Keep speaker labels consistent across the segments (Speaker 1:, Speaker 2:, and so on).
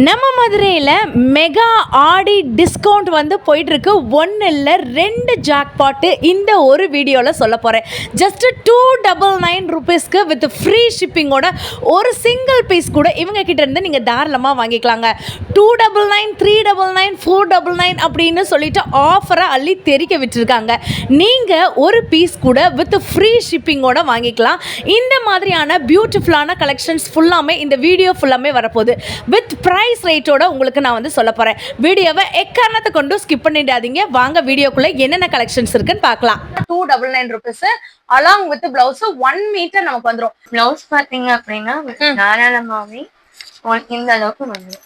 Speaker 1: நம்ம மதுரையில் மெகா ஆடி டிஸ்கவுண்ட் வந்து போயிட்டுருக்கு. ஒன்று இல்லை 2 ஜாக்பாட்டு இந்த ஒரு வீடியோவில் சொல்ல போகிறேன். ஜஸ்ட்டு 299 ருபீஸ்க்கு வித் ஃப்ரீ ஷிப்பிங்கோட ஒரு சிங்கிள் பீஸ் கூட இவங்க கிட்ட இருந்து நீங்கள் தாராளமாக வாங்கிக்கலாங்க. 299, 399, 499 அப்படின்னு சொல்லிட்டு ஆஃபரை அள்ளி தெரிக்க விட்டுருக்காங்க. நீங்கள் ஒரு பீஸ் கூட வித் ஃப்ரீ ஷிப்பிங்கோட வாங்கிக்கலாம். இந்த மாதிரியான பியூட்டிஃபுல்லான கலெக்ஷன்ஸ் ஃபுல்லாமே இந்த வீடியோ ஃபுல்லாமே வரப்போகுது. வித் ப்ரைஸ் ரேட்டோட உங்களுக்கு நான் வந்து சொல்ல போறேன். வீடியோவை எக்காரணத்தை கொண்டு ஸ்கிப் பண்ணிடாதீங்க. வாங்க வீடியோக்குள்ள என்னென்ன கலெக்ஷன்ஸ் இருக்குன்னு பார்க்கலாம்.
Speaker 2: 299 rupees along with blouse 1 meter நமக்கு வந்துரும்.
Speaker 3: பிளவுஸ் பாத்தீங்க அப்படின்னா தாராளமாவே இந்த அளவுக்கு வந்துடும்.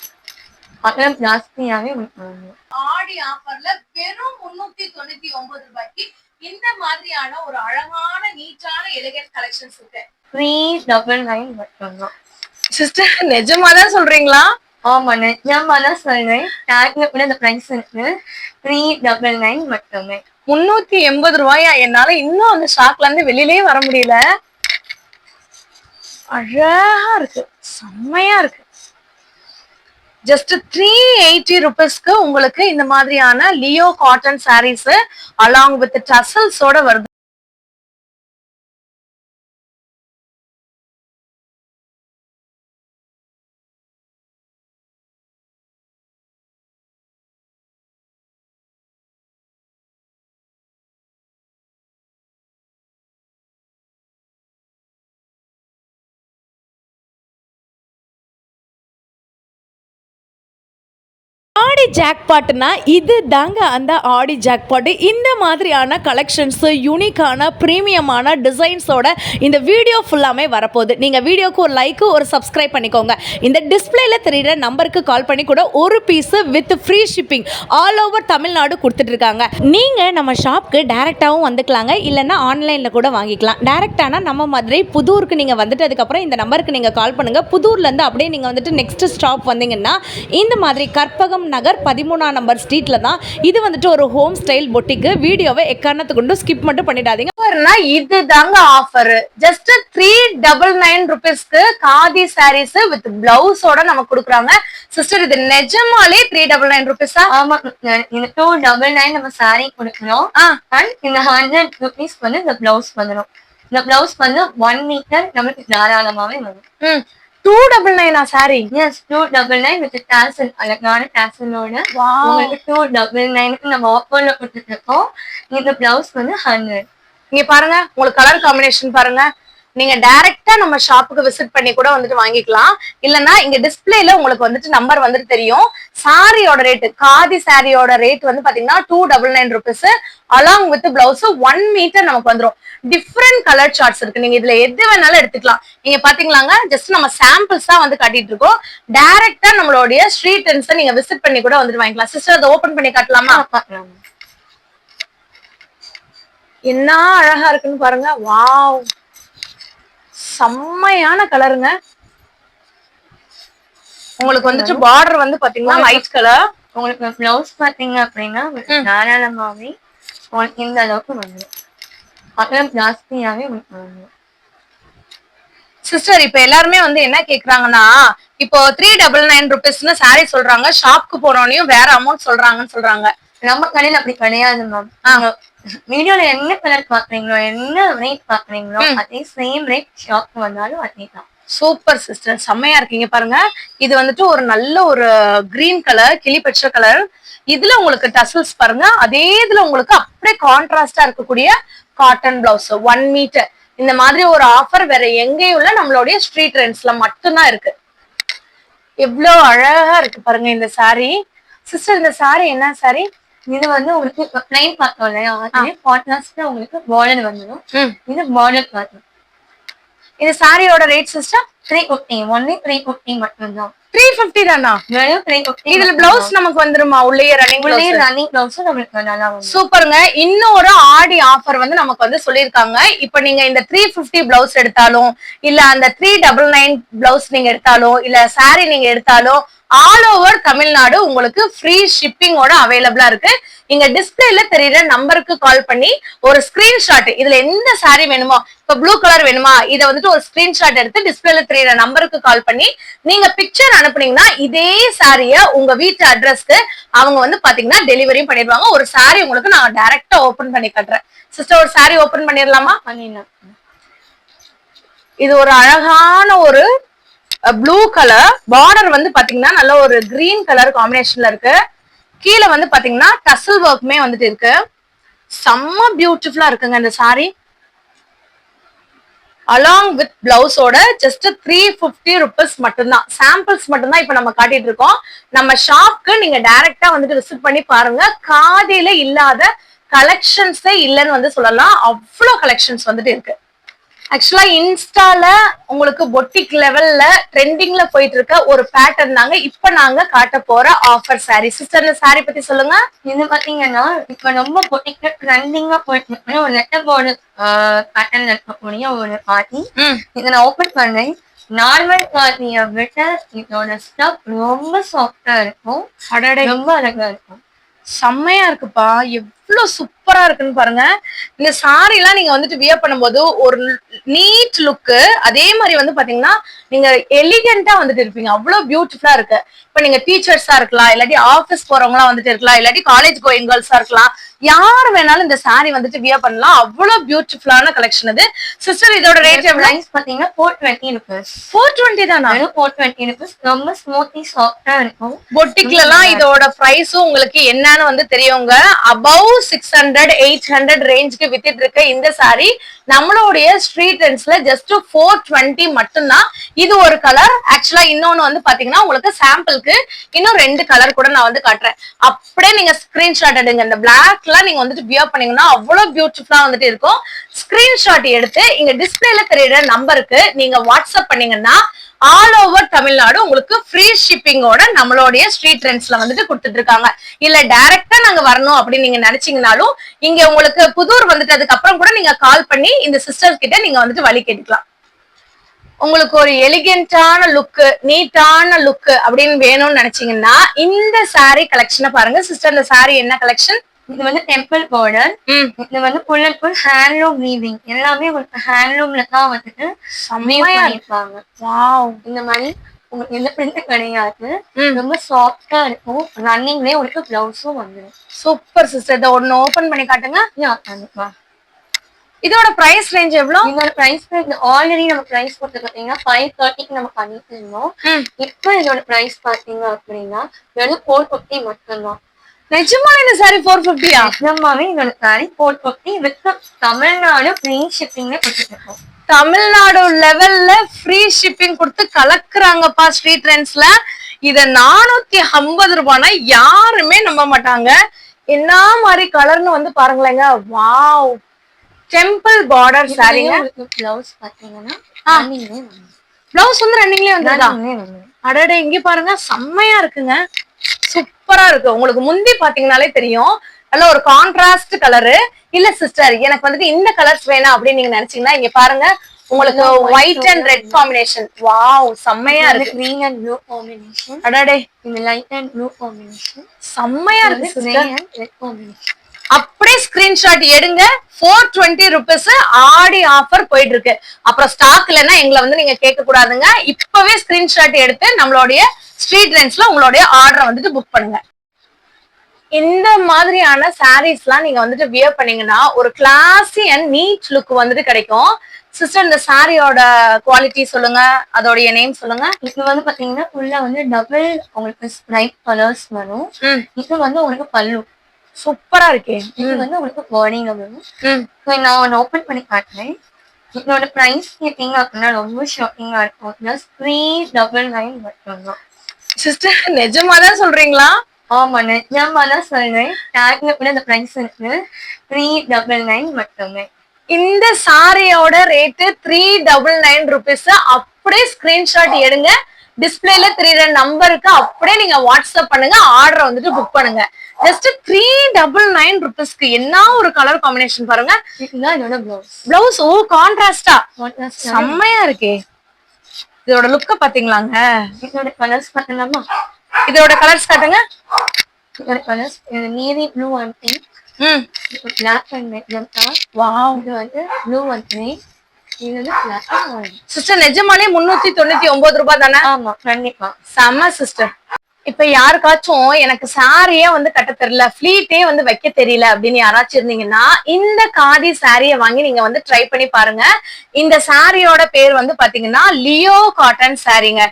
Speaker 3: அதெல்லாம் ஜாஸ்தியாவே வந்துடும்.
Speaker 2: ஆடி ஆஃபர்ல வெறும் 399 ரூபாய்க்கு இந்த மாதிரியான ஒரு அழகான நீட்டான எலிகன்ட் கலெக்ஷன்ஸ் இருக்கு.
Speaker 3: 399 மட்டும்தான்.
Speaker 2: சிஸ்டர் நிஜமாதான் சொல்றீங்களா?
Speaker 3: ஆமா, நிஜமா தான் சொல்றேன். டேக்ல கூட இந்த பிரைஸ் இருக்கு. 399 மட்டுமே.
Speaker 2: 380 ரூபாயா? என்னால இன்னும் அந்த ஷாக்ல இருந்து வெளியிலே வர முடியல. அழகா இருக்கு, செம்மையா இருக்கு. ஜஸ்ட் 380 ருபீஸ்க்கு உங்களுக்கு இந்த மாதிரியான Leo cotton saris along with டசல்ஸோட வருது.
Speaker 1: ஆடி ஜாக்பாட்னா இது தாங்க அந்த ஆடி ஜாக்பாட்டு. இந்த மாதிரியான கலெக்ஷன்ஸு யூனிக்கான ப்ரீமியமான டிசைன்ஸோட இந்த வீடியோ ஃபுல்லாமே வரப்போகுது. நீங்கள் வீடியோக்கு ஒரு லைக்கு ஒரு சப்ஸ்கிரைப் பண்ணிக்கோங்க. இந்த டிஸ்பிளேல தெரியுற நம்பருக்கு கால் பண்ணி கூட ஒரு piece with free shipping all over Tamil Nadu கொடுத்துட்ருக்காங்க. நீங்கள் நம்ம ஷாப்க்கு டேரெக்டாகவும் வந்துக்கலாங்க, இல்லைன்னா ஆன்லைனில் கூட வாங்கிக்கலாம். டேரெக்டானா நம்ம மதுரை புதூருக்கு நீங்கள் வந்துட்டு அதுக்கப்புறம் இந்த நம்பருக்கு நீங்கள் கால் பண்ணுங்கள். புதூர்லேருந்து அப்படியே நீங்கள் வந்துட்டு நெக்ஸ்ட் ஸ்டாப் வந்தீங்கன்னா இந்த மாதிரி கற்பகம் நகர் 13ஆம் நம்பர் ஸ்ட்ரீட்ல தான் இது வந்துட்டு ஒரு ஹோம் ஸ்டைல் பொட்டிக்கு. வீடியோவை எக்காரணத்தை கொண்டு ஸ்கிப் மட்டும் பண்ணிடாதீங்க.
Speaker 2: இது தாங்க ஆஃபர். ஜஸ்ட் 399 ருபீஸ்க்கு காதி சாரீஸ் வித் பிளவுஸோட நமக்கு கொடுக்குறாங்க. சிஸ்டர் இது நிஜமாலே 399 ருபீஸா?
Speaker 3: ஆமா, இந்த 299 நம்ம சாரி கொடுக்கணும். அண்ட் இந்த 100 ருபீஸ் வந்து இந்த பிளவுஸ் வந்துடும். இந்த பிளவுஸ் வந்து 1 மீட்டர் நமக்கு தாராளமாவே வரும்.
Speaker 2: 299 சாரி?
Speaker 3: எஸ், 299 வித் டாசல், அழகான டாசலோட உங்களுக்கு 299 நம்ம ஆஃபர்ல கொடுத்துட்டு இருக்கோம். இந்த பிளவுஸ் வந்து 100.
Speaker 2: இங்க பாருங்க, உங்களுக்கு கலர் காம்பினேஷன் பாருங்க. நீங்க டைரக்டா நம்ம ஷாப்புக்கு விசிட் பண்ணி கூட வந்துட்டு வாங்கிக்கலாம். இல்லன்னா இங்க டிஸ்பிளேல உங்களுக்கு வந்துட்டு நம்பர் வந்துட்டு தெரியும். சாரியோட ரேட், காதி சாரியோட ரேட் வந்து பாத்தீங்கன்னா 299 rupees along with blouse 1 meter நமக்கு வந்துடும். டிஃப்ரெண்ட் கலர் சார்ட்ஸ் இருக்கு. நீங்க இதுல எது வேணாலும் எடுத்துக்கலாம். நீங்க பாத்தீங்களாங்க, ஜஸ்ட் நம்ம சாம்பிள்ஸ் தான் வந்து காட்டிட்டு இருக்கோம். டைரக்டா நம்மளுடைய ஸ்ட்ரீட் ட்ரெண்ட்ஸ் நீங்க விசிட் பண்ணி கூட வந்துட்டு வாங்கிக்கலாம். சிஸ்டர் அதை ஓபன் பண்ணி காட்டலாமா? என்ன அழகா இருக்குன்னு பாருங்க. வாவ், செம்மையான கலருங்க. உங்களுக்கு வந்துட்டு பார்டர் வந்து பாத்தீங்கன்னா லைட் கலர்.
Speaker 3: உங்களுக்கு பிளவுஸ் பாத்தீங்க அப்படின்னா தாராளமாவே இந்த அளவுக்கு வந்துடும். அதெல்லாம் ஜாஸ்தியாவே வந்துடும்.
Speaker 2: சிஸ்டர் இப்ப எல்லாருமே வந்து என்ன கேக்குறாங்கன்னா, இப்போ 399 ருபீஸ்னு சாரி சொல்றாங்க, ஷாப்க்கு போறோனையும் வேற அமௌண்ட் சொல்றாங்கன்னு சொல்றாங்க.
Speaker 3: நம்ம கடையில அப்படி கிடையாது மேம். வீடியோல என்ன கலர் பாக்குறீங்களோ, என்ன ரேட் பாக்குறீங்களோ, அதே சேம் ரேட் ஷாப் வந்தாலும் அதே தான்.
Speaker 2: சூப்பர் சிஸ்டர், செம்மையா இருக்கீங்க பாருங்க. இது வந்துட்டு ஒரு நல்ல ஒரு கிரீன் கலர், கிளி பச்சை கலர். இதுல உங்களுக்கு டசல்ஸ் பாருங்க. அதே இதுல உங்களுக்கு அப்படியே கான்ட்ராஸ்டா இருக்கக்கூடிய காட்டன் பிளவுஸ் 1 மீட்டர். இந்த மாதிரி ஒரு ஆஃபர் வேற எங்கேயும் உள்ள நம்மளுடைய ஸ்ட்ரீட் ட்ரெண்ட்ஸ்ல மட்டும்தான் இருக்கு. எவ்வளவு அழகா இருக்கு பாருங்க இந்த சாரி. சிஸ்டர் இந்த சாரி என்ன சாரி?
Speaker 3: இது வந்து உங்களுக்கு பிளைன் பார்த்தோம் இல்லையா, அதே கான்ட்ராஸ்ட்ல உங்களுக்கு பார்டர் வந்துடும். இது பார்டர் பார்த்தோம்.
Speaker 2: இந்த சாரியோட ரேட் சிஸ்டர்
Speaker 3: 350, ஒன்லி 350 மட்டும்தான்.
Speaker 2: 350 தானா?
Speaker 3: வெறும் 350.
Speaker 2: இதுல பிளவுஸ் நமக்கு வந்துருமா? உள்ளே ரன்னிங்
Speaker 3: பிளவுஸ் நமக்கு நல்லா வரும்.
Speaker 2: சூப்பருங்க. இன்னொரு ஆடி ஆஃபர் வந்து நமக்கு வந்து சொல்லிருக்காங்க. இப்ப நீங்க இந்த 350 பிளவுஸ் எடுத்தாலும், இல்ல அந்த 399 பிளவுஸ் நீங்க எடுத்தாலும், இல்ல சாரி நீங்க எடுத்தாலும் ஆல் ஓவர் தமிழ்நாடு உங்களுக்கு ஃப்ரீ ஷிப்பிங்கோட அவைலபிளா இருக்கு. இங்க டிஸ்பிளேல தெரியுற நம்பருக்கு கால் பண்ணி ஒரு ஸ்கிரீன்ஷாட், இதுல எந்த சாரி வேணுமோ, இப்ப ப்ளூ கலர் வேணுமா, இதை வந்துட்டு ஒரு ஸ்கிரீன்ஷாட் எடுத்து டிஸ்பிளேல தெரியுற நம்பருக்கு கால் பண்ணி நீங்க பிக்சர் அனுப்புனீங்கன்னா இதே சாரிய உங்க வீட்டு அட்ரஸ்க்கு அவங்க வந்து பாத்தீங்கன்னா டெலிவரியும் பண்ணிடுவாங்க. ஒரு சாரி உங்களுக்கு நான் டைரக்டா ஓபன் பண்ணி காட்டுறேன். சிஸ்டர் ஒரு சாரி ஓபன் பண்ணிடலாமா? இது ஒரு அழகான ஒரு ப்ளூ கலர் பார்டர் வந்து பாத்தீங்கன்னா நல்ல ஒரு கிரீன் கலர் காம்பினேஷன்ல இருக்கு. கீழே வந்து பாத்தீங்கன்னா டசல் ஒர்க்குமே வந்துட்டு இருக்கு. செம்ம பியூட்டிஃபுல்லா இருக்குங்க இந்த சாரி. அலாங் வித் பிளவுஸோட ஜஸ்ட் 350 ருபீஸ் மட்டும்தான். சாம்பிள்ஸ் மட்டும்தான் இப்ப நம்ம காட்டிட்டு இருக்கோம். நம்ம ஷாப்க்கு நீங்க டைரக்டா வந்துட்டு விசிட் பண்ணி பாருங்க. காதியில இல்லாத கலெக்ஷன்ஸே இல்லைன்னு வந்து சொல்லலாம். அவ்வளவு கலெக்ஷன்ஸ் வந்துட்டு இருக்கு. ஆக்சுவலா இன்ஸ்டால உங்களுக்கு பொட்டிக் லெவல்ல ட்ரெண்டிங்ல போயிட்டு இருக்க ஒரு பேட்டர்ன் தாங்க இப்ப நாங்க காட்ட போற ஆஃபர் சாரி. சிஸ்டர் இந்த சாரி பத்தி சொல்லுங்க.
Speaker 3: இது பாத்தீங்கன்னா இப்ப ரொம்ப பொட்டிக்ல ட்ரெண்டிங்கா போயிட்டு இருக்கு ஒரு லெட்டர் போர்டு பேட்டர்ன்ல இருக்கக்கூடிய ஒரு பாட்டி. இதை நான் ஓபன் பண்ணேன். நார்மல் பாட்டியை விட இதோட ஸ்டப் ரொம்ப சாஃப்டா இருக்கும். ரொம்ப அழகா இருக்கும்.
Speaker 2: செம்மையா இருக்குப்பா. எவ்வளவு சூப்பரா இருக்குன்னு பாருங்க. இந்த சாரி எல்லாம் நீங்க வந்துட்டு வியர் பண்ணும்போது ஒரு நீட் லுக்கு, அதே மாதிரி வந்து பாத்தீங்கன்னா நீங்க எலிகென்ட்டா வந்துட்டு இருப்பீங்க. அவ்வளவு பியூட்டிஃபுல்லா இருக்கு. இப்ப நீங்க டீச்சர்ஸா இருக்கலாம், இல்லாட்டி ஆபீஸ் போறவங்களா வந்துட்டு இருக்கலாம், இல்லாட்டி காலேஜ் கோயிங் கேர்ள்ஸா இருக்கலாம், யார் வேணாலும் இந்த சாரி வந்துட்டு வியர் பண்ணலாம். அவ்வளவு பியூட்டிஃபுல்லான கலெக்ஷன் இது. சிஸ்டர் இதோட ரேட்
Speaker 3: பிரைஸ் பாத்தீங்கன்னா 420 ருபீஸ்.
Speaker 2: 420 தானா?
Speaker 3: 420 ருபீஸ். ரொம்ப ஸ்மூத்தி சாஃப்டா இருக்கும்.
Speaker 2: பொட்டிக்ல எல்லாம் இதோட பிரைஸும் உங்களுக்கு என்னன்னு வந்து தெரியுங்க. அபவ் 600 800 ரேஞ்சுக்கு வித்துட்டு இருக்க இந்த சாரி நம்மளுடைய ஸ்ட்ரீட் ட்ரெண்ட்ஸ்ல ஜஸ்ட் 420 மட்டும்தான். இது ஒரு கலர். ஆக்சுவலா இன்னொன்னு வந்து பாத்தீங்கன்னா உங்களுக்கு சாம்பிளுக்கு இன்னும் 2 கலர் கூட நான் வந்து காட்டுறேன். அப்படியே நீங்க ஸ்கிரீன்ஷாட் எடுங்க. இந்த பிளாக்ல நீங்க வந்துட்டு வியர் பண்ணீங்கன்னா அவ்வளவு பியூட்டிஃபுல்லா வந்துட்டு இருக்கும். ஸ்கிரீன்ஷாட் எடுத்து இங்க டிஸ்பிளேல தெரியுற நம்பருக்கு நீங்க வாட்ஸ்அப் பண்ணீங்கன்னா ஆல் ஓவர் தமிழ்நாடு உங்களுக்கு ஃப்ரீ ஷிப்பிங்கோட நம்மளுடைய ஸ்ட்ரீட் ட்ரெண்ட்ஸ்ல வந்துட்டு கொடுத்துட்டு இருக்காங்க. இல்ல டைரக்டா நாங்க வரணும் அப்படின்னு நீங்க நினைச்சீங்கன்னாலும் இங்க உங்களுக்கு புதூர் வந்துட்டு அதுக்கு அப்புறம் கூட நீங்க கால் பண்ணி இந்த சிஸ்டர் கிட்ட நீங்க வந்துட்டு வழி கேட்டுக்கலாம். உங்களுக்கு ஒரு எலிகென்டான லுக்கு, நீட்டான லுக்கு அப்படின்னு வேணும்னு நினைச்சீங்கன்னா இந்த சாரி கலெக்ஷனை பாருங்க. சிஸ்டர் இந்த சாரி என்ன கலெக்ஷன்?
Speaker 3: இது வந்து டெம்பிள் பார்டர். இது வந்து full and full handloom weaving. எல்லாமே உங்களுக்கு ஹேண்ட்லூம்ல தான் வந்துட்டு பண்ணிருப்பாங்க. வாவ். இந்த மாதிரி உங்களுக்கு எந்த பிரிண்ட் கிடையாது. ரொம்ப சாஃப்டா இருக்கும். ரன்னிங்லயே உங்களுக்கு பிளவுஸும் வந்துடும்.
Speaker 2: Super sister. இதை ஒன்னு ஓபன் பண்ணி காட்டுங்க.
Speaker 3: கண்டிப்பா.
Speaker 2: இதோட பிரைஸ் ரேஞ்ச் எவ்வளவு?
Speaker 3: இதோட பிரைஸ் ஆல்ரெடி நம்ம பிரைஸ் போட்டு பாத்தீங்கன்னா 530க்கு நம்ம பண்ணிட்டு இருந்தோம். இப்ப இதோட பிரைஸ் பாத்தீங்க அப்படின்னா வெறும் 450 மட்டும்தான்.
Speaker 2: நிஜமாவே இந்த சாரி 450யா?
Speaker 3: நிஜமாவே இதோட சாரி 450 வித் தமிழ்நாடு ஃப்ரீ ஷிப்பிங்ல கொடுத்துருக்கோம்.
Speaker 2: தமிழ்நாடு லெவல்ல ஃப்ரீ ஷிப்பிங் கொடுத்து கலக்குறாங்கப்பா ஸ்ட்ரீட் ட்ரெண்ட்ஸ்ல. இத 450 ரூபாய்னா யாருமே நம்ப மாட்டாங்க. என்ன மாதிரி கலர்னு வந்து பாருங்களேங்க. வாவ். டெம்பிள் பார்டர் சாரிங்க.
Speaker 3: பிளவுஸ் பாத்தீங்கன்னா
Speaker 2: பிளவுஸ் வந்து ரன்னிங்லயே வந்துருதா? அடடே இங்க பாருங்க, செம்மையா இருக்குங்க. சூப்பரா இருக்கு. உங்களுக்கு முந்தி பாத்தீங்கன்னாலே தெரியும் நல்ல ஒரு கான்ட்ராஸ்ட் கலரு. இல்ல சிஸ்டர் எனக்கு வந்துட்டு இந்த கலர்ஸ் வேணாம் அப்படின்னு நீங்க நினைச்சீங்கன்னா இங்க பாருங்க உங்களுக்கு white and red combination. Wow செம்மையா இருக்கு.
Speaker 3: Green and blue combination.
Speaker 2: அடடே
Speaker 3: இந்த லைட் அண்ட் ப்ளூ காம்பினேஷன்
Speaker 2: செம்மையா இருக்கு சிஸ்டர்.
Speaker 3: Red combination.
Speaker 2: அப்படியே ஸ்கிரீன்ஷாட் எடுங்க. 420 ருபீஸ் ஆடி ஆஃபர் போயிட்டு இருக்கு. அப்புறம் ஸ்டாக் இல்லைன்னா எங்களை வந்து நீங்க கேட்க கூடாதுங்க. இப்பவே ஸ்கிரீன்ஷாட் எடுத்து நம்மளுடைய ஸ்ட்ரீட் ட்ரெண்ட்ஸ்ல உங்களுடைய ஆர்டரை வந்துட்டு புக் பண்ணுங்க. இந்த மாதிரியான சாரீஸ் எல்லாம் நீங்க வந்துட்டு வியர் பண்ணீங்கன்னா ஒரு கிளாஸி அண்ட் நீட் லுக் வந்துட்டு கிடைக்கும். சிஸ்டர் இந்த சாரியோட குவாலிட்டி சொல்லுங்க, அதோடைய நேம் சொல்லுங்க.
Speaker 3: இது வந்து பாத்தீங்கன்னா உள்ள வந்து டபுள் உங்களுக்கு ஸ்ப்ரைட் கலர்ஸ் வரும். இது வந்து உங்களுக்கு பல்லு.
Speaker 2: சூப்பரா இருக்கே.
Speaker 3: இது வந்து உங்களுக்கு பாடிங்க வரும். நான் ஒன்னு ஓபன் பண்ணி காட்டுறேன். இதோட பிரைஸ் கேட்டீங்க அப்படின்னா ரொம்ப ஷாக்கிங்கா இருக்கும். ஜஸ்ட் 399 மட்டும்தான்.
Speaker 2: சிஸ்டர் நிஜமாதான் சொல்றீங்களா?
Speaker 3: ஆமா நிஜமா தான் சொல்றேன். டேக்ல கூட இந்த பிரைஸ் இருக்கு. 399 மட்டுமே.
Speaker 2: இந்த சாரியோட ரேட்டு 399 ருபீஸ். அப்படியே ஸ்கிரீன்ஷாட் எடுங்க. டிஸ்பிளேல தெரியுற நம்பருக்கு அப்படியே நீங்க வாட்ஸ்அப் பண்ணுங்க. ஆர்டர் வந்துட்டு புக் பண்ணுங்க. ஜஸ்ட் 399 ருபீஸ்க்கு என்ன ஒரு கலர் காம்பினேஷன் பாருங்க.
Speaker 3: இதுதான் இதோட பிளவுஸ்.
Speaker 2: பிளவுஸ் ஓ கான்ட்ராஸ்டா செம்மையா இருக்கே. இதோட லுக்க பாத்தீங்களாங்க.
Speaker 3: இதோட கலர்ஸ் பாத்தீங்களாமா
Speaker 2: இதோட கலர்ஸ் காட்டுங்க.
Speaker 3: இதோட colours navy blue and pink, black and magenta,
Speaker 2: wow.
Speaker 3: இது வந்து ப்ளூ அண்ட் கிரே, இது வந்து பிளாக் அண்ட் ஒயிட்.
Speaker 2: சிஸ்டர் நிஜமாலே 399 ரூபாய் தானே?
Speaker 3: ஆமா கண்டிப்பா.
Speaker 2: செம்ம சிஸ்டர். இப்ப யாருக்காச்சும் எனக்கு சாரியே வந்து கட்ட தெரியல, ஃபிளீட்டே வந்து வைக்க தெரியல அப்படின்னு யாராச்சும் இருந்தீங்கன்னா இந்த காதி சாரியை வாங்கி நீங்க வந்து ட்ரை பண்ணி பாருங்க. இந்த சாரியோட பேர் வந்து பாத்தீங்கன்னா லியோ காட்டன் சாரிங்க.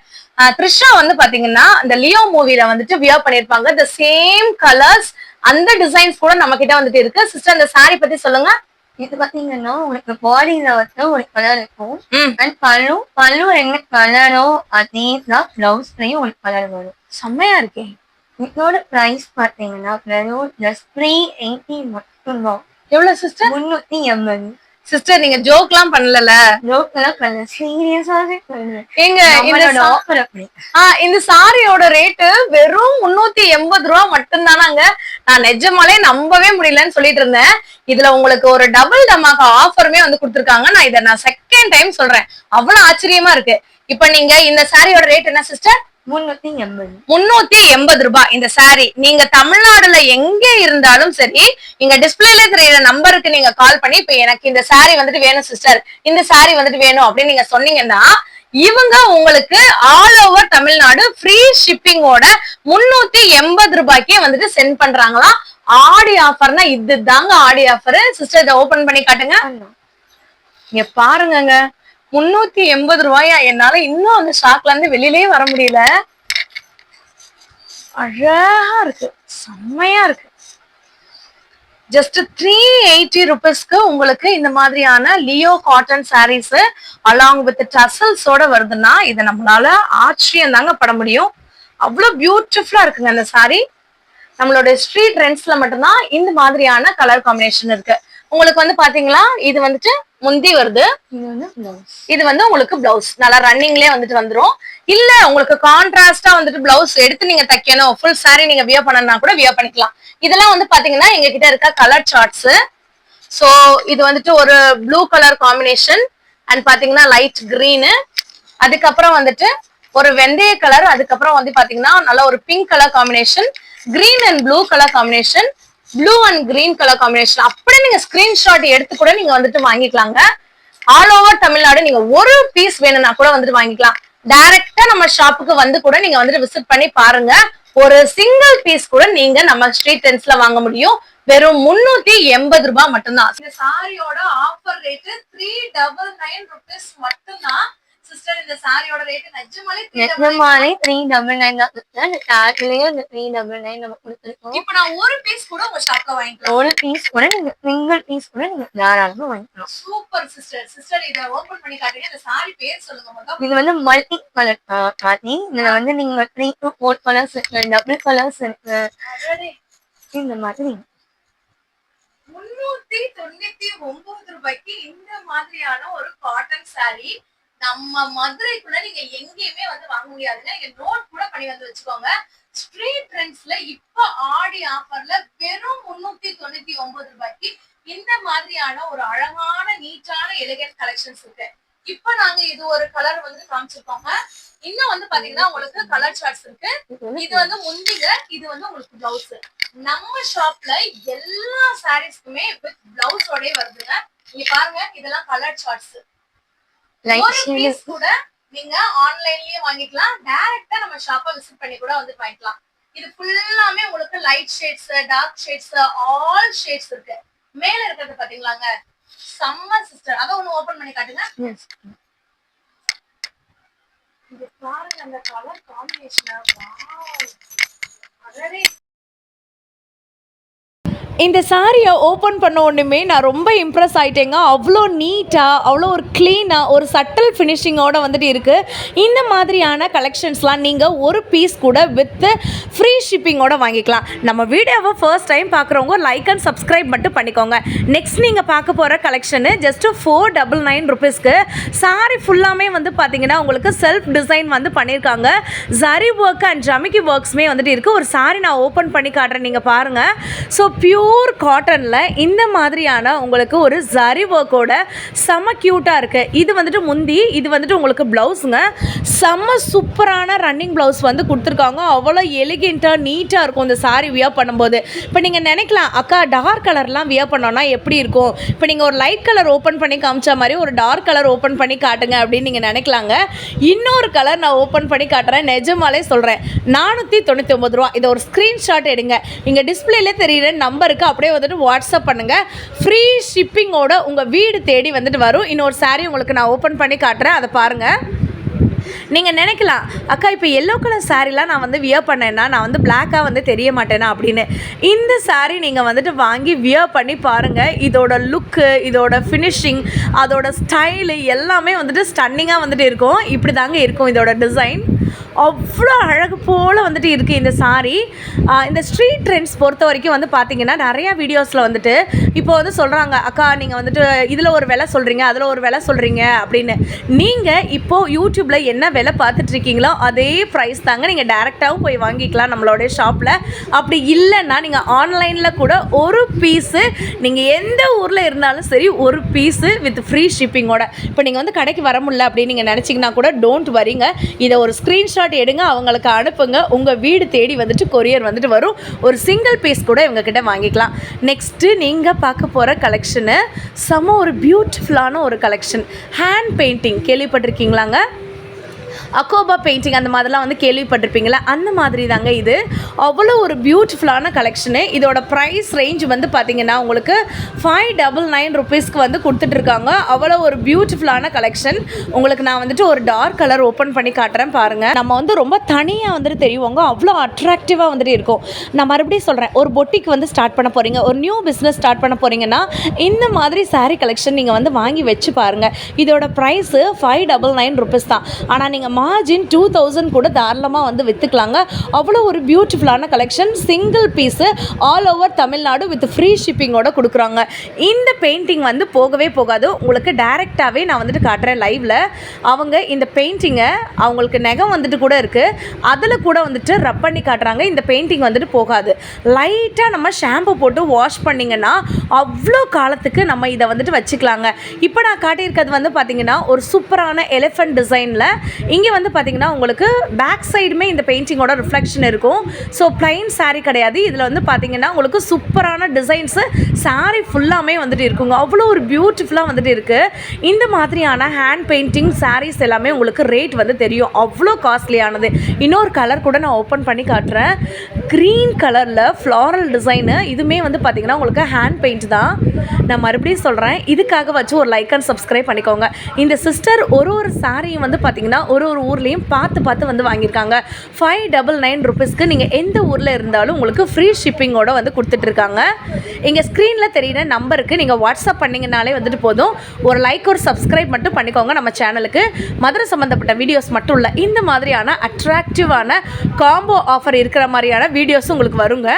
Speaker 2: த்ரிஷா வந்து பாத்தீங்கன்னா இந்த லியோ மூவில வந்துட்டு வியர் பண்ணிருப்பாங்க. த சேம் கலர்ஸ் அந்த டிசைன்ஸ் கூட நம்ம கிட்ட வந்துட்டு இருக்கு. சிஸ்டர் இந்த சாரி பத்தி சொல்லுங்க.
Speaker 3: இது பாத்தீங்கன்னா உங்களுக்கு பாடியில வந்து ஒரு கலர் இருக்கும் அண்ட் பல்லு என்ன கலரோ அதே தான் பிளவுஸ்லயும் ஒரு கலர் வரும்.
Speaker 2: செம்மையா இருக்கே.
Speaker 3: இதோட பிரைஸ் பாத்தீங்கன்னா வெறும் ஜஸ்ட் 380 மட்டும்தான்.
Speaker 2: எவ்வளவு சிஸ்டர்?
Speaker 3: 380.
Speaker 2: சிஸ்டர் நீங்க ஜோக் எல்லாம் பண்ணல?
Speaker 3: ஜோக்கெல்லாம் பண்ணல, சீரியஸாவே பண்ணல.
Speaker 2: எங்க
Speaker 3: அப்படி
Speaker 2: இந்த சாரியோட ரேட்டு வெறும் 380 ரூபா மட்டும்தானாங்க. நான் நிஜமாலே நம்பவே முடியலன்னு சொல்லிட்டு இருந்தேன். இதுல உங்களுக்கு ஒரு டபுள் டமாக்கா ஆஃபருமே வந்து கொடுத்துருக்காங்க. நான் செகண்ட் டைம் சொல்றேன், அவ்வளவு ஆச்சரியமா இருக்கு. இப்ப நீங்க இந்த சாரியோட ரேட் என்ன சிஸ்டர்? 380 ரூபாய். இந்த சாரி நீங்க தமிழ்நாடுல எங்க இருந்தாலும் சரி, இங்க டிஸ்பிளேல தெரியுற நம்பருக்கு நீங்க கால் பண்ணி இப்ப எனக்கு இந்த சாரி வந்துட்டு வேணும் சிஸ்டர், இந்த சாரி வந்துட்டு வேணும் அப்படின்னு நீங்க சொன்னீங்கன்னா இவங்க உங்களுக்கு ஆல் ஓவர் தமிழ்நாடு ஃப்ரீ ஷிப்பிங்கோட 380 ரூபாய்க்கே வந்துட்டு சென்ட் பண்றாங்களாம். ஆடி ஆஃபர்னா இதுதாங்க ஆடி ஆஃபர். சிஸ்டர் இதை ஓபன் பண்ணி காட்டுங்க. இங்க பாருங்க 380 ரூபாயா. என்னால இன்னும் அந்த ஷாக்ல இருந்து வெளியிலே வர முடியல. அழகா இருக்கு, செம்மையா இருக்கு. ஜஸ்ட் 380 ருபீஸ்க்கு உங்களுக்கு இந்த மாதிரியான Leo cotton saris along with டசல்ஸோட வருதுன்னா இதை நம்மளால ஆச்சரியம் தாங்க பட முடியும். அவ்வளவு பியூட்டிஃபுல்லா இருக்குங்க அந்த சாரி. நம்மளோட ஸ்ட்ரீட் ட்ரெண்ட்ஸ்ல மட்டும்தான் இந்த மாதிரியான கலர் காம்பினேஷன் இருக்கு. உங்களுக்கு வந்து பாத்தீங்களா இது வந்துட்டு முந்தி வருது, இது வந்து உங்களுக்கு பிளவுஸ் நல்லா ரன்னிங்லயே வந்துட்டு வந்துரும். இல்ல உங்களுக்கு கான்ட்ராஸ்டா வந்துட்டு பிளவுஸ் எடுத்து நீங்க தைக்கணும், ஃபுல் சாரி நீங்க வியர் பண்ணனா கூட வியர் பண்ணிக்கலாம். இதெல்லாம் வந்து பாத்தீங்கன்னா எங்க கிட்ட இருக்க கலர் சார்ட்ஸ். சோ இது வந்துட்டு ஒரு ப்ளூ கலர் காம்பினேஷன் அண்ட் பாத்தீங்கன்னா லைட் கிரீனு, அதுக்கப்புறம் வந்துட்டு ஒரு வெந்தய கலர், அதுக்கப்புறம் வந்து பாத்தீங்கன்னா நல்ல ஒரு pink colour combination, green and blue colour combination, blue and green colour combination. அப்படியே நீங்க ஸ்கிரீன்ஷாட் எடுத்து கூட நீங்க வந்துட்டு வாங்கிக்கலாங்க. ஆல் ஓவர் தமிழ்நாடு நீங்க ஒரு பீஸ் வேணும்னா கூட வந்துட்டு வாங்கிக்கலாம். டைரக்டா நம்ம ஷாப்புக்கு வந்து கூட நீங்க வந்துட்டு விசிட் பண்ணி பாருங்க. ஒரு சிங்கிள் பீஸ் கூட நீங்க நம்ம ஸ்ட்ரீட் ட்ரெண்ட்ஸ்ல வாங்க முடியும். வெறும் 380 ரூபாய் மட்டும்தான். இந்த சாரியோட ஆஃபர் ரேட் 399 ருபீஸ் மட்டும்தான். சிஸ்டர் இந்த சாரியோட ரேட் நிஜமாலே
Speaker 3: 399 தான் சிஸ்டர். டாக்லயே இந்த 399 நம்ம கொடுத்துருக்கோம்.
Speaker 2: இப்போ நான் ஒரு பீஸ் கூட உங்க ஷாப்ல வாங்கிக்கலாம்.
Speaker 3: ஒரு பீஸ் கூட நீங்க சிங்கிள் பீஸ் கூட நீங்க தாராளமா வாங்கிக்கலாம்.
Speaker 2: Super sister. சிஸ்டர் இத ஓபன் பண்ணி காட்டுங்க. இந்த சாரி பேர் சொல்லுங்க முதல்ல.
Speaker 3: இது வந்து மல்டி கலர் காட்டி, இதுல வந்து நீங்க 3 to 4 கலர்ஸ் இருக்கு, டபுள் கலர்ஸ் இருக்கு. இந்த மாதிரி
Speaker 2: 399 ரூபாய்க்கு இந்த மாதிரியான ஒரு காட்டன் சாரி நம்ம மதுரைக்குள்ள நீங்க எங்கேயுமே வந்து வாங்க முடியாதுங்க. நீங்க நோட் கூட பண்ணி வந்து வச்சுக்கோங்க. ஸ்ட்ரீட் ட்ரெண்ட்ஸ்ல இப்ப ஆடி ஆஃபர்ல வெறும் 399 ரூபாய்க்கு இந்த மாதிரியான ஒரு அழகான நீட்டான எலிகன்ட் கலெக்ஷன்ஸ் இருக்கு. இப்ப நாங்க இது ஒரு கலர் வந்து காமிச்சிருக்கோங்க. இன்னும் வந்து பாத்தீங்கன்னா உங்களுக்கு கலர் சார்ட்ஸ் இருக்கு. இது வந்து முந்திங்க, இது வந்து உங்களுக்கு பிளவுஸ். நம்ம ஷாப்ல எல்லா சாரீஸ்க்குமே வித் பிளவுஸோட வருதுங்க. நீங்க பாருங்க இதெல்லாம் கலர் சார்ட்ஸ். ஒரு பீஸ் கூட நீங்க ஆன்லைன்லயே வாங்கிக்கலாம். டைரக்டா நம்ம ஷாப்பை விசிட் பண்ணி கூட வந்து வாங்கிக்கலாம். இது ஃபுல்லாமே உங்களுக்கு light shades, dark shades, all shades இருக்கு. மேல இருக்கிறது பாத்தீங்களாங்க செம்ம சிஸ்டர். அத ஒண்ணு ஓபன் பண்ணி காட்டுங்க. இது பாருங்க அந்த கலர் காம்பினேஷன். வாவ், அடடே.
Speaker 1: இந்த சாரியை ஓப்பன் பண்ண உடனே நான் ரொம்ப இம்ப்ரெஸ் ஆகிட்டேங்க. அவ்வளோ நீட்டாக, அவ்வளோ ஒரு க்ளீனாக, ஒரு சட்டில் ஃபினிஷிங்கோடு வந்துட்டு இருக்குது. இந்த மாதிரியான கலெக்ஷன்ஸ்லாம் நீங்கள் ஒரு பீஸ் கூட வித் ஃப்ரீ ஷிப்பிங்கோடு வாங்கிக்கலாம். நம்ம வீடியோவை ஃபர்ஸ்ட் டைம் பார்க்குறவங்க லைக் அண்ட் சப்ஸ்கிரைப் மட்டும் பண்ணிக்கோங்க. நெக்ஸ்ட் நீங்கள் பார்க்க போகிற கலெக்ஷனு ஜஸ்ட்டு 499 ருபீஸ்க்கு சாரி ஃபுல்லாமே வந்து பார்த்தீங்கன்னா உங்களுக்கு செல்ஃப் டிசைன் வந்து பண்ணியிருக்காங்க. ஜரி ஒர்க் அண்ட் ஜமிக்கி ஒர்க்ஸுமே வந்துட்டு இருக்குது. ஒரு சாரி நான் ஓப்பன் பண்ணி காட்டுறேன், நீங்கள் பாருங்கள். ஸோ பியூர் பியூர் காட்டனில் இந்த மாதிரியான உங்களுக்கு ஒரு ஜரி ஒர்க்கோட செம்ம க்யூட்டாக இருக்குது. இது வந்துட்டு முந்தி, இது வந்துட்டு உங்களுக்கு ப்ளவுஸுங்க. செம்ம சூப்பரான ரன்னிங் ப்ளவுஸ் வந்து கொடுத்துருக்காங்க. அவ்வளோ எலிகெண்ட்டாக நீட்டாக இருக்கும் இந்த சாரீ வியர் பண்ணும்போது. இப்போ நீங்கள் நினைக்கலாம், அக்கா டார்க் கலர்லாம் வியர் பண்ணோன்னா எப்படி இருக்கும்? இப்போ நீங்கள் ஒரு லைட் கலர் ஓப்பன் பண்ணி காமிச்ச மாதிரி ஒரு டார்க் கலர் ஓப்பன் பண்ணி காட்டுங்க அப்படின்னு நீங்கள் நினைக்கலாங்க. இன்னொரு கலர் நான் ஓப்பன் பண்ணி காட்டுறேன். நிஜமாலே சொல்கிறேன், 499 ரூபா. இதை ஒரு ஸ்க்ரீன்ஷாட் எடுங்க. இங்கே டிஸ்பிளேல தெரியுற நம்பருக்கு அப்படியே வந்துட்டு வாட்ஸ்அப் பண்ணுங்கள். ஃப்ரீ ஷிப்பிங்கோட உங்கள் வீடு தேடி வந்துட்டு வரும். இன்னொரு சாரீ உங்களுக்கு நான் ஓப்பன் பண்ணி காட்டுறேன், அதை பாருங்கள். நீங்கள் நினைக்கலாம், அக்கா இப்போ எல்லோ கலர் சாரீலாம் நான் வந்து வியர் பண்ணேன்னா நான் வந்து பிளாக்காக வந்து தெரிய மாட்டேனா அப்படின்னு. இந்த சாரீ நீங்கள் வந்துட்டு வாங்கி வியர் பண்ணி பாருங்கள். இதோட லுக்கு, இதோட ஃபினிஷிங், அதோட ஸ்டைலு எல்லாமே வந்துட்டு ஸ்டன்னிங்காக வந்துட்டு இருக்கும். இப்படி தாங்க இருக்கும் இதோட டிசைன். அவ்வளோ அழகு போல் வந்துட்டு இருக்குது இந்த சாரீ. இந்த ஸ்ட்ரீட் ட்ரெண்ட்ஸ் பொறுத்த வரைக்கும் வந்து பார்த்திங்கன்னா நிறையா வீடியோஸில் வந்துட்டு இப்போ வந்து சொல்கிறாங்க, அக்கா நீங்கள் வந்துட்டு இதில் ஒரு விலை சொல்கிறீங்க, அதில் ஒரு விலை சொல்கிறீங்க அப்படின்னு. நீங்கள் இப்போது யூடியூப்பில் என்ன விலை பார்த்துட்ருக்கீங்களோ அதே ப்ரைஸ் தாங்க. நீங்கள் டேரெக்டாகவும் போய் வாங்கிக்கலாம் நம்மளோடைய ஷாப்பில். அப்படி இல்லைன்னா நீங்கள் ஆன்லைனில் கூட ஒரு பீஸு, நீங்கள் எந்த ஊரில் இருந்தாலும் சரி, ஒரு பீஸு வித் ஃப்ரீ ஷிப்பிங்கோட. இப்போ நீங்கள் வந்து கடைக்கு வர முடியல அப்படின்னு நீங்கள் நினச்சிங்கன்னா கூட டோன்ட் வரிங்க. இதை ஒரு ஸ்க்ரீன்ஷாட் எடுங்க, அவங்களுக்கு அனுப்புங்க. உங்கள் வீடு தேடி வந்துட்டு கொரியர் வந்துட்டு வரும். ஒரு சிங்கிள் பீஸ் கூட இவங்கக்கிட்ட வாங்கிக்கலாம். நெக்ஸ்ட்டு நீங்கள் பார்க்க போகிற கலெக்ஷனு செம்ம ஒரு பியூட்டிஃபுல்லான ஒரு கலெக்ஷன். ஹேண்ட் பெயிண்டிங் கேள்விப்பட்டிருக்கீங்களாங்க? அக்கோபா பெயிண்டிங் அந்த மாதிரிலாம் வந்து கேள்விப்பட்டிருப்பீங்களா? அந்த மாதிரி தாங்க இது. அவ்வளோ ஒரு பியூட்டிஃபுல்லான கலெக்ஷனு. இதோட ப்ரைஸ் ரேஞ்ச் வந்து பார்த்திங்கன்னா உங்களுக்கு 599 ருபீஸ்க்கு வந்து கொடுத்துட்ருக்காங்க. அவ்வளோ ஒரு பியூட்டிஃபுல்லான கலெக்ஷன். உங்களுக்கு நான் வந்துட்டு ஒரு டார்க் கலர் ஓப்பன் பண்ணி காட்டுறேன் பாருங்கள். நம்ம வந்து ரொம்ப தனியாக வந்துட்டு தெரியுவாங்க, அவ்வளோ அட்ராக்டிவாக வந்துட்டு இருக்கும். நான் மறுபடியும் சொல்கிறேன், ஒரு பொட்டிக்கு வந்து ஸ்டார்ட் பண்ண போகிறீங்க, ஒரு நியூ பிஸ்னஸ் ஸ்டார்ட் பண்ண போகிறீங்கன்னா இந்த மாதிரி சாரீ கலெக்ஷன் நீங்கள் வந்து வாங்கி வச்சு பாருங்கள். இதோட ப்ரைஸு 599 ருபீஸ் தான். ஆனால் நீங்கள் மார்ஜின் 2000 கூட தாராளமாக வந்து விற்றுக்கலாங்க. அவ்வளோ ஒரு பியூட்டிஃபுல்லான collection. Single piece all over Tamil Nadu with free ஷிப்பிங்கோட கொடுக்குறாங்க. இந்த பெயிண்டிங் வந்து போகவே போகாது. உங்களுக்கு டைரெக்டாகவே நான் வந்துட்டு காட்டுறேன் லைவில். அவங்க இந்த பெயிண்டிங்கை, அவங்களுக்கு நகம் வந்துட்டு கூட இருக்குது, அதில் கூட வந்துட்டு ரப் பண்ணி காட்டுறாங்க. இந்த பெயிண்டிங் வந்துட்டு போகாது. லைட்டாக நம்ம ஷாம்பு போட்டு வாஷ் பண்ணிங்கன்னா அவ்வளோ காலத்துக்கு நம்ம இதை வந்துட்டு வச்சுக்கலாங்க. இப்போ நான் காட்டியிருக்கிறது வந்து பார்த்திங்கன்னா ஒரு சூப்பரான எலிஃபண்ட் டிசைனில். இங்கே வந்து பார்த்திங்கன்னா உங்களுக்கு பேக் சைடுமே இந்த பெயிண்டிங்கோட ரிஃப்ளெக்ஷன் இருக்கும். ஸோ பிளைன் சாரீ கிடையாது. இதில் வந்து பார்த்திங்கன்னா உங்களுக்கு சூப்பரான டிசைன்ஸு சாரீ ஃபுல்லாமே வந்துட்டு இருக்குங்க. அவ்வளோ ஒரு பியூட்டிஃபுல்லாக வந்துட்டு இருக்குது. இந்த மாதிரியான ஹேண்ட் பெயிண்டிங் சாரீஸ் எல்லாமே உங்களுக்கு ரேட் வந்து தெரியும், அவ்வளோ காஸ்ட்லியானது. இன்னொரு கலர் கூட நான் ஓப்பன் பண்ணி காட்டுறேன். க்ரீன் கலரில் ஃப்ளாரல் டிசைனு. இதுவுமே வந்து பார்த்திங்கன்னா உங்களுக்கு ஹேண்ட் பெயிண்ட் தான். நான் மறுபடியும் சொல்கிறேன், இதுக்காக வச்சு ஒரு லைக் அண்ட் சப்ஸ்கிரைப் பண்ணிக்கோங்க. இந்த சிஸ்டர் ஒரு சாரியும் வந்து பார்த்திங்கன்னா ஒரு ஊர்லேயும் பார்த்து வந்து வாங்கியிருக்காங்க. 599 ருபீஸ்க்கு நீங்கள் எந்த ஊரில் இருந்தாலும் உங்களுக்கு ஃப்ரீ ஷிப்பிங்கோட வந்து கொடுத்துட்ருக்காங்க. இங்கே ஸ்க்ரீனில் தெரியுற நம்பருக்கு நீங்கள் வாட்ஸ்அப் பண்ணிங்கனாலே வந்துட்டு போதும். ஒரு லைக் ஒரு சப்ஸ்கிரைப் மட்டும் பண்ணிக்கோங்க நம்ம சேனலுக்கு. மதுரை சம்மந்தப்பட்ட வீடியோஸ் மட்டும் இல்லை, இந்த மாதிரியான அட்ராக்டிவான காம்போ ஆஃபர் இருக்கிற மாதிரியான வீடியோஸும் உங்களுக்கு வருங்க.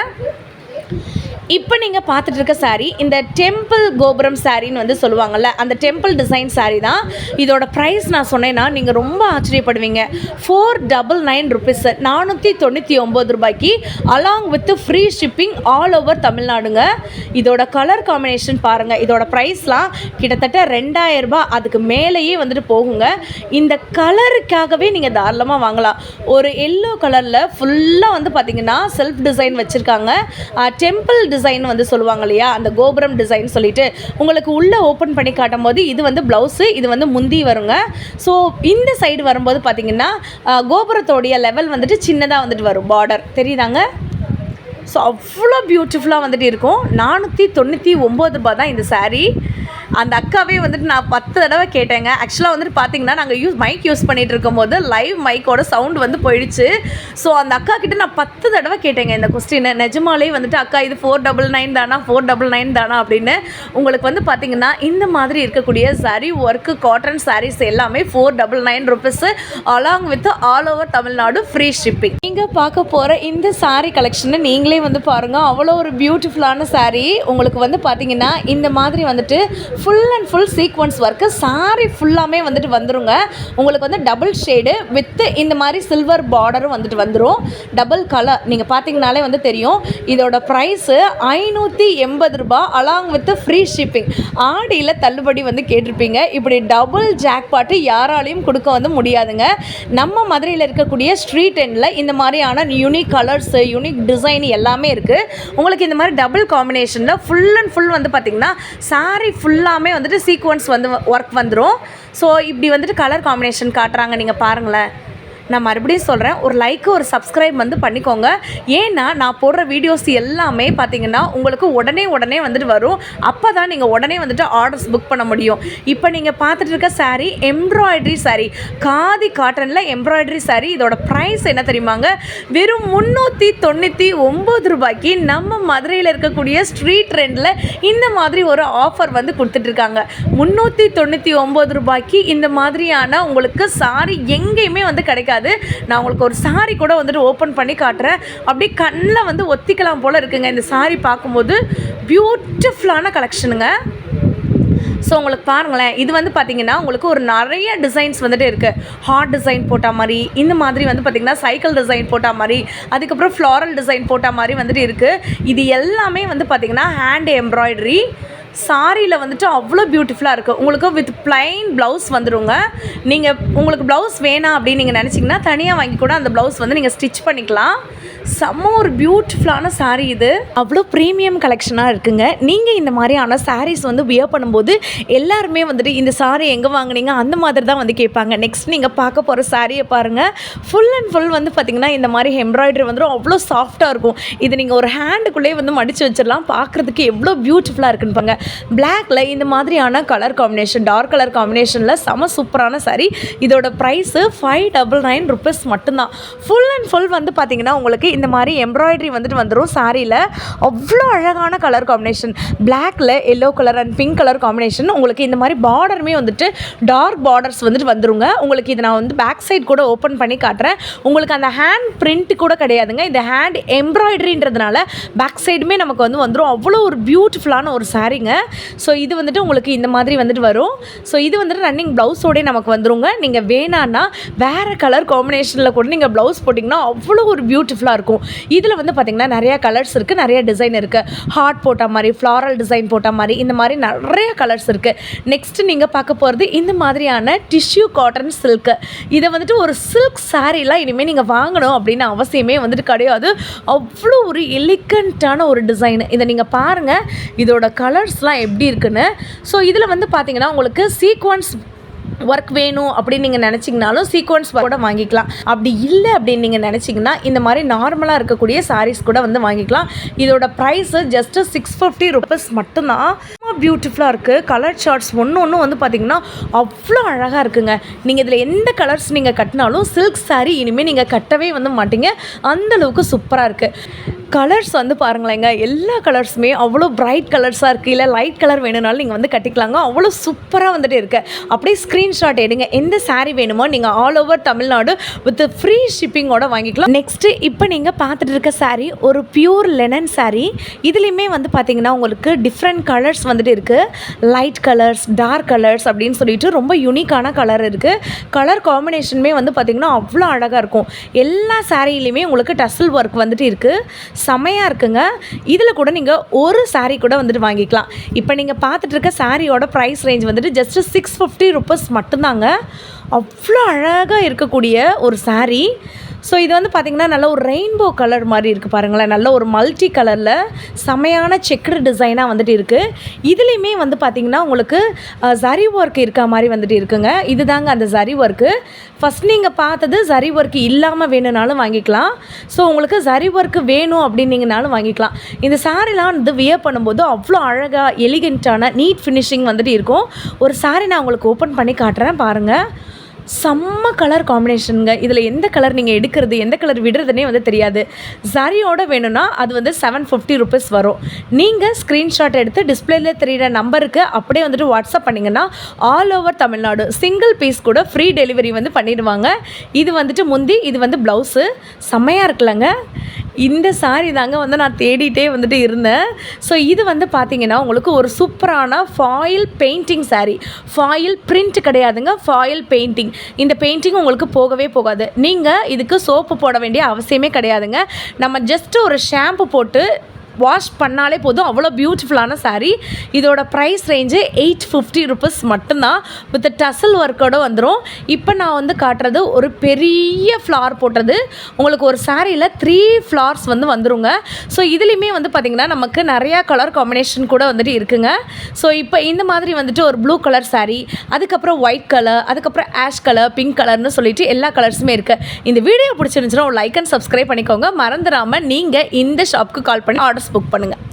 Speaker 1: இப்போ நீங்கள் பார்த்துட்டு இருக்க சாரீ இந்த டெம்பிள் கோபுரம் சாரின்னு வந்து சொல்லுவாங்கள்ல, அந்த டெம்பிள் டிசைன் சாரீ தான். இதோட ப்ரைஸ் நான் சொன்னேன்னா நீங்கள் ரொம்ப ஆச்சரியப்படுவீங்க. 499 ருபீஸ், 499 ரூபாய்க்கு along with free shipping all over தமிழ்நாடுங்க. இதோட கலர் காம்பினேஷன் பாருங்கள். இதோட ப்ரைஸ்லாம் கிட்டத்தட்ட 2000 ரூபாய் அதுக்கு மேலேயே வந்துட்டு போகுங்க. இந்த கலருக்காகவே நீங்கள் தாராளமாக வாங்கலாம். ஒரு எல்லோ கலரில் ஃபுல்லாக வந்து பார்த்திங்கன்னா செல்ஃப் டிசைன் வச்சுருக்காங்க. டெம்பிள் டிசைன் வந்து சொல்லுவாங்க இல்லையா, அந்த கோபுரம் டிசைன் சொல்லிட்டு உங்களுக்கு உள்ளே ஓப்பன் பண்ணி காட்டும் போது இது வந்து ப்ளவுஸு, இது வந்து முந்தி வருங்க. ஸோ இந்த சைடு வரும்போது பார்த்திங்கன்னா கோபுரத்தோடைய லெவல் வந்துட்டு சின்னதாக வந்துட்டு வரும், பார்டர் தெரியுதாங்க. ஸோ அவ்வளோ பியூட்டிஃபுல்லாக வந்துட்டு இருக்கும். 499 ரூபா தான் இந்த சாரீ. அந்த அக்காவே வந்துட்டு நான் 10 தடவை கேட்டேங்க. ஆக்சுவலாக வந்துட்டு பார்த்தீங்கன்னா நாங்கள் மைக் யூஸ் பண்ணிகிட்டு இருக்கும்போது லைவ் மைக்கோட சவுண்ட் வந்து போயிடுச்சு. ஸோ அந்த அக்கா கிட்ட நான் 10 தடவை கேட்டேங்க இந்த கொஸ்டினை. நிஜமாலே வந்துட்டு அக்கா இது 499 தானா 499 தானா அப்படின்னு. உங்களுக்கு வந்து பார்த்தீங்கன்னா இந்த மாதிரி இருக்கக்கூடிய சாரீ ஒர்க்கு காட்டன் சாரீஸ் எல்லாமே 499 rupees along with all over Tamil Nadu free shipping. நீங்கள் பார்க்க போகிற இந்த சாரீ கலெக்ஷனை நீங்களே வந்து பாருங்கள். அவ்வளோ ஒரு பியூட்டிஃபுல்லான சாரீ. உங்களுக்கு வந்து பார்த்தீங்கன்னா இந்த மாதிரி வந்துட்டு full and full sequence work sorry ஃபுல்லாமே வந்துட்டு வந்துருங்க. உங்களுக்கு வந்து டபுள் ஷேடு வித் இந்த மாதிரி சில்வர் பார்டரும் வந்துட்டு வந்துடும். டபுள் கலர் நீங்கள் பார்த்தீங்கனாலே வந்து தெரியும். இதோட ப்ரைஸு 580 ரூபாய் அலாங் வித் ஃப்ரீ ஷிப்பிங். ஆடியில் தள்ளுபடி வந்து கேட்டிருப்பீங்க. இப்படி டபுள் ஜாக்பாட்டு யாராலையும் கொடுக்க வந்து முடியாதுங்க. நம்ம மதுரையில் இருக்கக்கூடிய ஸ்ட்ரீட் எண்டில் இந்த மாதிரியான யூனிக் கலர்ஸு யூனிக் டிசைன் எல்லாமே இருக்குது. உங்களுக்கு இந்த மாதிரி டபுள் காம்பினேஷனில் ஃபுல் அண்ட் ஃபுல் வந்து பார்த்திங்கன்னா சாரீ ஃபுல்லாமே வந்துட்டு சீக்வன்ஸ் வந்து ஒர்க் வந்துடும். ஸோ இப்படி வந்துட்டு கலர் காம்பினேஷன் காட்டுறாங்க, நீங்கள் பாருங்களேன். நான் மறுபடியும் சொல்கிறேன், ஒரு லைக்கு ஒரு சப்ஸ்கிரைப் வந்து பண்ணிக்கோங்க. ஏன்னா நான் போடுற வீடியோஸ் எல்லாமே பார்த்தீங்கன்னா உங்களுக்கு உடனே வந்துட்டு வரும். அப்போ தான் நீங்கள் உடனே வந்துட்டு ஆர்டர்ஸ் புக் பண்ண முடியும். இப்போ நீங்கள் பார்த்துட்டு இருக்க சாரீ எம்ப்ராய்டரி சாரீ, காதி காட்டனில் எம்ப்ராய்டரி சாரீ. இதோட ப்ரைஸ் என்ன தெரியுமாங்க? வெறும் 399 ரூபாய்க்கு நம்ம மதுரையில் இருக்கக்கூடிய ஸ்ட்ரீட் ட்ரெண்டில் இந்த மாதிரி ஒரு ஆஃபர் வந்து கொடுத்துட்ருக்காங்க. 399 ரூபாய்க்கு இந்த மாதிரியான உங்களுக்கு சாரீ எங்கேயுமே வந்து கிடைக்காது. நான் உங்களுக்கு ஒரு சாரி கூட வந்துட்டு ஓப்பன் பண்ணி காட்டுறேன். அப்படியே கண்ணில் வந்து ஒத்திக்கலாம் போல் இருக்குங்க இந்த சாரி பார்க்கும்போது. பியூட்டிஃபுல்லான கலெக்ஷனுங்க. ஸோ உங்களுக்கு பாருங்களேன், இது வந்து பார்த்திங்கன்னா உங்களுக்கு ஒரு நிறைய டிசைன்ஸ் வந்துட்டு இருக்குது. ஹார்ட் டிசைன் போட்டால் மாதிரி, இந்த மாதிரி வந்து பார்த்திங்கன்னா சைக்கிள் டிசைன் போட்டால் மாதிரி, அதுக்கப்புறம் ஃப்ளாரல் டிசைன் போட்டால் மாதிரி வந்துட்டு இருக்குது. இது எல்லாமே வந்து பார்த்திங்கன்னா ஹேண்ட் எம்ப்ராய்டரி. சாரியில் வந்துட்டு அவ்வளோ பியூட்டிஃபுல்லாக இருக்குது. உங்களுக்கு வித் ப்ளைன் ப்ளவுஸ் வந்துடுங்க. நீங்கள் உங்களுக்கு ப்ளவுஸ் வேணாம் அப்படின்னு நீங்கள் நினச்சிங்கன்னா தனியாக வாங்கி கூட அந்த ப்ளவுஸ் வந்து நீங்கள் ஸ்டிச் பண்ணிக்கலாம். செம்ம ஒரு பியூட்டிஃபுல்லான சாரீ இது. அவ்வளோ ப்ரீமியம் கலெக்ஷனாக இருக்குங்க. நீங்கள் இந்த மாதிரியான சாரீஸ் வந்து வியர் பண்ணும்போது எல்லாருமே வந்துட்டு இந்த சாரீ எங்கே வாங்குனீங்க அந்த மாதிரி தான் வந்து கேட்பாங்க. நெக்ஸ்ட் நீங்கள் பார்க்க போகிற சாரியை பாருங்கள். ஃபுல் அண்ட் ஃபுல் வந்து பார்த்திங்கன்னா இந்த மாதிரி எம்ப்ராய்டரி வந்துடும். அவ்வளோ சாஃப்டாக இருக்கும். இது நீங்கள் ஒரு ஹேண்டுக்குள்ளேயே வந்து மடித்து வச்சிடலாம். பார்க்குறதுக்கு எவ்வளோ பியூட்டிஃபுல்லாக இருக்குன்னு பாருங்க. பிளாக்ல இந்த மாதிரியான கலர் காம்பினேஷன், டார்க் கலர் காம்பினேஷனில் செம சூப்பரான சாரீ. இதோட ப்ரைஸு 599 ருபீஸ் மட்டும்தான். ஃபுல் அண்ட் ஃபுல் வந்து பார்த்திங்கன்னா உங்களுக்கு இந்த மாதிரி எம்ப்ராய்டரி வந்துட்டு வந்துடும். சாரியில் அவ்வளோ அழகான கலர் காம்பினேஷன். பிளாக்ல yellow colour and pink colour combination. உங்களுக்கு இந்த மாதிரி பார்டருமே வந்துட்டு டார்க் பார்டர்ஸ் வந்துட்டு வந்துருங்க. உங்களுக்கு இதை நான் வந்து பேக் சைட் கூட ஓப்பன் பண்ணி காட்டுறேன். உங்களுக்கு அந்த ஹேண்ட் பிரிண்ட் கூட கிடையாதுங்க. இந்த ஹேண்ட் எம்ப்ராய்டரின்றதுனால பேக் சைடுமே நமக்கு வந்து வந்துடும். அவ்வளோ ஒரு பியூட்டிஃபுல்லான ஒரு சாரீங்க. ஸோ இது வந்துட்டு உங்களுக்கு இந்த மாதிரி வந்துட்டு வரும். ஸோ இது வந்துட்டு ரன்னிங் ப்ளவுஸோடய நமக்கு வந்துருங்க. நீங்கள் வேணான்னா வேறு கலர் காம்பினேஷனில் கூட நீங்கள் ப்ளவுஸ் போட்டிங்கன்னா அவ்வளோ ஒரு பியூட்டிஃபுல்லாக இருக்கும். இதில் வந்து பார்த்திங்கன்னா நிறையா கலர்ஸ் இருக்குது, நிறைய டிசைன் இருக்குது. ஹார்ட் போட்ட மாதிரி, ஃப்ளாரல் டிசைன் போட்ட மாதிரி, இந்த மாதிரி நிறைய கலர்ஸ் இருக்குது. நெக்ஸ்ட்டு நீங்கள் பார்க்க போகிறது இந்த மாதிரியான டிஷ்யூ காட்டன் சில்க்கு. இதை வந்துட்டு ஒரு சில்க் சாரீலாம் இனிமேல் நீங்கள் வாங்கணும் அப்படின்னு அவசியமே வந்துட்டு கிடையாது. அவ்வளோ ஒரு எலிகண்ட்டான ஒரு டிசைனு. இதை நீங்கள் பாருங்கள், இதோட கலர்ஸ்லாம் எப்படி இருக்குன்னு. ஸோ இதில் வந்து பார்த்தீங்கன்னா உங்களுக்கு சீக்வன்ஸ் ஒர்க் வேணும் அப்படின்னு நீங்கள் நினச்சிங்கனாலும் சீக்வன்ஸ் கூட வாங்கிக்கலாம். அப்படி இல்லை அப்படின்னு நீங்கள் நினச்சிங்கன்னா இந்த மாதிரி நார்மலாக இருக்கக்கூடிய சாரீஸ் கூட வந்து வாங்கிக்கலாம். இதோட ப்ரைஸு ஜஸ்ட்டு 650 ருபீஸ் மட்டும்தான். ரொம்ப பியூட்டிஃபுல்லாக இருக்குது. கலர் சார்ட்ஸ் ஒன்று வந்து பார்த்திங்கன்னா அவ்வளோ அழகாக இருக்குங்க. நீங்கள் இதில் எந்த கலர்ஸ் நீங்கள் கட்டினாலும் சில்க் சாரீ இனிமேல் நீங்கள் கட்டவே வந்து மாட்டீங்க. அந்தளவுக்கு சூப்பராக இருக்குது. கலர்ஸ் வந்து பாருங்களேங்க, எல்லா கலர்ஸுமே அவ்வளோ பிரைட் கலர்ஸாக இருக்குது. இல்லை லைட் கலர் வேணும்னாலும் நீங்கள் வந்து கட்டிக்கலாங்க. அவ்வளோ சூப்பராக வந்துட்டு இருக்குது. அப்படியே ஸ்க்ரீன்ஷாட் எடுங்க. எந்த சாரீ வேணுமோ நீங்கள் all over Tamil Nadu with free ஷிப்பிங்கோட வாங்கிக்கலாம். நெக்ஸ்ட்டு இப்போ நீங்கள் பார்த்துட்டு இருக்க சாரீ ஒரு பியூர் லெனன் சாரீ. இதுலேயுமே வந்து பார்த்திங்கன்னா உங்களுக்கு டிஃப்ரெண்ட் கலர்ஸ் வந்துட்டு இருக்குது. லைட் கலர்ஸ், டார்க் கலர்ஸ் அப்படின்னு சொல்லிட்டு ரொம்ப யூனிக்கான கலர் இருக்குது. கலர் காம்பினேஷனுமே வந்து பார்த்திங்கன்னா அவ்வளோ அழகாக இருக்கும். எல்லா சாரீலையுமே உங்களுக்கு டசல் ஒர்க் வந்துட்டு இருக்குது. செமையாக இருக்குங்க. இதில் கூட நீங்கள் ஒரு சாரீ கூட வந்துட்டு வாங்கிக்கலாம். இப்போ நீங்கள் பார்த்துட்டு இருக்க சாரியோட ப்ரைஸ் ரேஞ்ச் வந்துட்டு ஜஸ்ட்டு 650 ருபீஸ் மட்டும்தாங்க. அவ்வளோ அழகாக இருக்கக்கூடிய ஒரு சாரீ. ஸோ இது வந்து பார்த்திங்கன்னா நல்ல ஒரு ரெயின்போ கலர் மாதிரி இருக்குது பாருங்களேன். நல்ல ஒரு மல்டி கலரில் செமையான செக்குடு டிசைனாக வந்துட்டு இருக்குது. இதுலேயுமே வந்து பார்த்திங்கன்னா உங்களுக்கு ஜரி ஒர்க் இருக்க மாதிரி வந்துட்டு இருக்குங்க. இது தாங்க அந்த ஜரி ஒர்க்கு. ஃபஸ்ட் நீங்கள் பார்த்தது ஜரி ஒர்க் இல்லாமல் வேணும்னாலும் வாங்கிக்கலாம். ஸோ உங்களுக்கு ஜரி ஒர்க்கு வேணும் அப்படின்னீங்கனாலும் வாங்கிக்கலாம். இந்த சாரீலாம் வந்து வியர் பண்ணும்போது அவ்வளோ அழகாக எலிகெண்ட்டான நீட் ஃபினிஷிங் வந்துட்டு இருக்கும். ஒரு சாரீ நான் உங்களுக்கு ஓப்பன் பண்ணி காட்டுறேன் பாருங்கள். செம்ம கலர் காம்பினேஷனுங்க. இதில் எந்த கலர் நீங்கள் எடுக்கிறது எந்த கலர் விடுறதுனே வந்து தெரியாது. சரியோட வேணும்னா அது வந்து 750 ருபீஸ் வரும். நீங்கள் ஸ்க்ரீன்ஷாட் எடுத்து டிஸ்பிளேல தெரியிற நம்பருக்கு அப்படியே வந்துட்டு வாட்ஸ்அப் பண்ணிங்கன்னா all over Tamil Nadu single piece கூட ஃப்ரீ டெலிவரி வந்து பண்ணிடுவாங்க. இது வந்துட்டு முந்தி, இது வந்து ப்ளவுஸு. செம்மையாக இருக்குல்லங்க. இந்த சாரி தாங்க வந்து நான் தேடிட்டே வந்துட்டு இருந்தேன். ஸோ இது வந்து பார்த்தீங்கன்னா உங்களுக்கு ஒரு சூப்பரான foil painting sorry. Foil print கிடையாதுங்க, ஃபாயில் பெயிண்டிங். இந்த பெயிண்டிங் உங்களுக்கு போகவே போகாது. நீங்கள் இதுக்கு சோப்பு போட வேண்டிய அவசியமே கிடையாதுங்க. நம்ம ஜஸ்ட்டு ஒரு ஷாம்பு போட்டு வாஷ் பண்ணாலே போதும், அவ்வளோ பியூட்டிஃபுல்லான சாரீ. இதோட ப்ரைஸ் ரேஞ்சு 850 ருபீஸ் மட்டும்தான். வித் டசல் ஒர்க்கோடு வந்துடும். இப்போ நான் வந்து காட்டுறது ஒரு பெரிய ஃப்ளார் போட்டது. உங்களுக்கு ஒரு சாரியில் 3 ஃப்ளார்ஸ் வந்து வந்துருங்க. ஸோ இதுலேயுமே வந்து பார்த்திங்கன்னா நமக்கு நிறையா கலர் காம்பினேஷன் கூட வந்துட்டு இருக்குங்க. ஸோ இப்போ இந்த மாதிரி வந்துட்டு ஒரு ப்ளூ கலர் சாரீ, அதுக்கப்புறம் ஒயிட் கலர், அதுக்கப்புறம் ஆஷ் கலர், பிங்க் கலர்னு சொல்லிட்டு எல்லா கலர்ஸுமே இருக்குது. இந்த வீடியோ பிடிச்சிருந்துச்சுன்னா ஒரு லைக் அண்ட் சப்ஸ்கிரைப் பண்ணிக்கோங்க. மறந்துடாமல் நீங்கள் இந்த ஷாப்புக்கு கால் பண்ணி ஆர்டர்ஸ் புக் பண்ணுங்கள்.